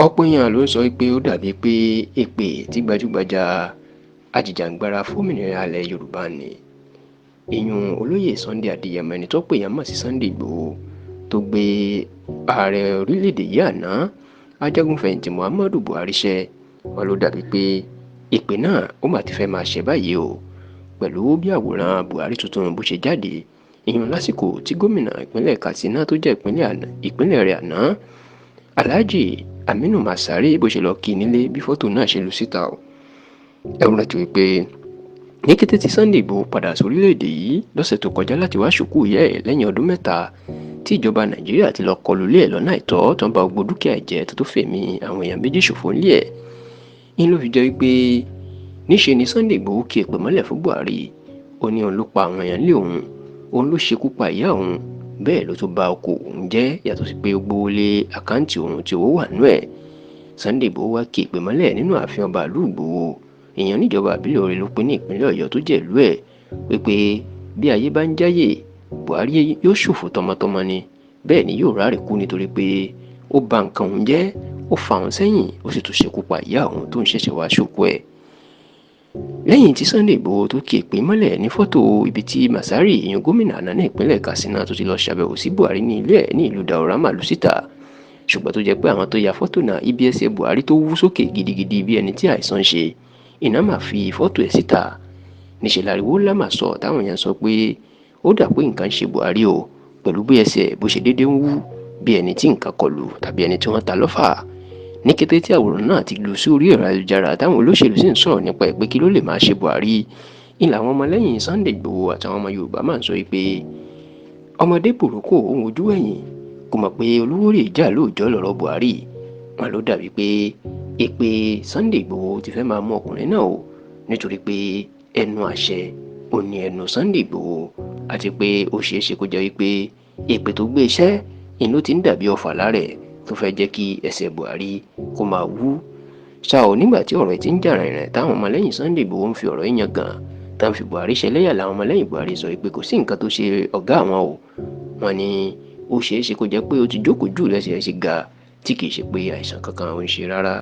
ọ̀pọ̀ èèyàn ló ń sọ pé ó dàbí pé èpè tí gbajúgbajà ajìjàǹgbara fómìnira ilẹ̀ Yorùbá ni ìyún olóyè Sunday Adéyẹmọ ẹni tó pè yàn mọ̀ sí Sunday Ìgbòho tó gbé ààrẹ orílẹ̀-èdè yìí àná ajagunfẹ̀yìntì Muhammadu Buhari ṣẹ́ wọn ló dàbí pé èpè náà ó mà ti fẹ́ máa ṣẹ báyìí o pẹ̀lú bí àwòrán Buhari tuntun bó ṣe jáde ìyún lásìkò tí gómìnà ìpínlẹ̀ Katsina tó jẹ́ ìpínlẹ̀ rẹ̀ àná Alhaji Aminu Masari bó ṣe lọ kí nílé bí fọ́tò náà ṣe lu síta o ẹ̀rù rántí wípé ní kété tí Sunday Igboho padà sórílẹ̀-èdè yìí lọ́sẹ̀ tó kọjá láti wá ṣòkú ìyá ẹ̀ lẹ́yìn ọdún mẹ́ta tí ìjọba Nàìjíríà ti lọ kọlù ilé ẹ̀ lọ́nà àìtọ́ tó ń ba gbogbo dúkìá ẹ̀ jẹ́ tó fẹ̀mí àwọn èèyàn méjì ṣòfò nílé ẹ̀ ń ló fi jẹ́ wípé níṣe ni Sunday Igboho kí èpè mọ́lẹ̀ fún Buhari ó ní òun ló pa àwọn èèyàn lé òun ló ṣekú pa ìyá òun bẹ́ẹ̀ ló tún ba oko òun jẹ́ yàtọ̀ sí pé ó gbówó lé àkáǹtì òun tí owó wà nú ẹ̀ Sunday Igboho wá kí èpè mọ́lẹ̀ nínú ààfin ọba ìlú Ìgbòho èèyàn níjọba àbílẹ̀ Ọ̀rẹ́ ló pín ní ìpínlẹ̀ Ọ̀yọ́ tó jẹ́ ìlú ẹ̀ wípé bí ayé bá ń jáyè Buhari yóò ṣòfò tọmọtọmọ ni bẹ́ẹ̀ ni yóò ráre kú nítorí pé ó ba nǹkan òun jẹ́ ó fa òun sẹ́yìn ó sì tún ṣekú pa ìyá òun tó ń ṣẹ̀ṣẹ̀ wá ṣòkú ẹ̀. lẹ́yìn tí Sunday Igboho tó kí èpè mọ́lẹ̀ ní fọ́tò ibi tí Masari ìyẹn gómìnà àná ní ìpínlẹ̀ Katsina tó ti lọ ṣàbẹ̀wò sí Buhari ní ilé ẹ̀ ní ìlú Daurama lù síta ṣùgbọ́n tó jẹ́ pé àwọn tó ya fọ́tò náà ibi ẹsẹ̀ Buhari tó wú sókè gidigidi bí ẹni tí àìsàn ṣe iná máa fi fọ́tò ẹ̀ síta níṣẹ́ láriwo ńlá máa sọ táwọn èèyàn sọ pé ó dà pé nǹkan ń ṣe Buhari o pẹ̀lú bí ẹsẹ̀ bó ṣe déédéé ń wú bí ẹni tí nǹkan kọlù tàbí ẹni tí wọ́n ta lọ́fà ní kété tí àwòrán náà ti lù sí orí ẹ̀rọ ayélujára táwọn olóṣèlú sì ń sọ̀rọ̀ nípa ẹ̀ pé kí ló lè máa ṣe Buhari ìlà àwọn ọmọlẹ́yìn Sunday Igboho àtàwọn ọmọ Yorùbá máa ń sọ pé ọmọdé bòrókò ohun ojú ẹ̀yìn kò mọ̀ pé olówó rè jà lóòjọ́ lọ́rọ̀ Buhari wọn ló dàbí pé èpè Sunday Igboho ti fẹ́ máa mú ọkùnrin náà o nítorí pé ẹnu àṣẹ ò ní ẹnu Sunday Igboho àti pé ó ṣeé ṣe kó jẹ́ wípé èpè tó gbé iṣẹ́ ìlú ti ń dàbí ọfà lárẹ̀ tó fẹ́ jẹ́ kí ẹsẹ̀ Buhari kó máa wú ṣá o nígbà tí ọ̀rọ̀ ẹ̀ ti ń jà rìnrìn táwọn ọmọlẹ́yìn Sunday Igboho ń fi ọ̀rọ̀ yín yan gan táwọn fi Buhari ṣẹlẹ́yà làwọn ọmọlẹ́yìn Buhari sọ pé kò sí nǹkan tó ṣe ọ̀gá àwọn o wọn ni ó ṣeé ṣe kó jẹ́ pé ó ti jókòó jù lẹ́sẹ̀ ẹ̀ ṣe ga tí kì í ṣe pé àìsàn kankan ò ń ṣe rárá.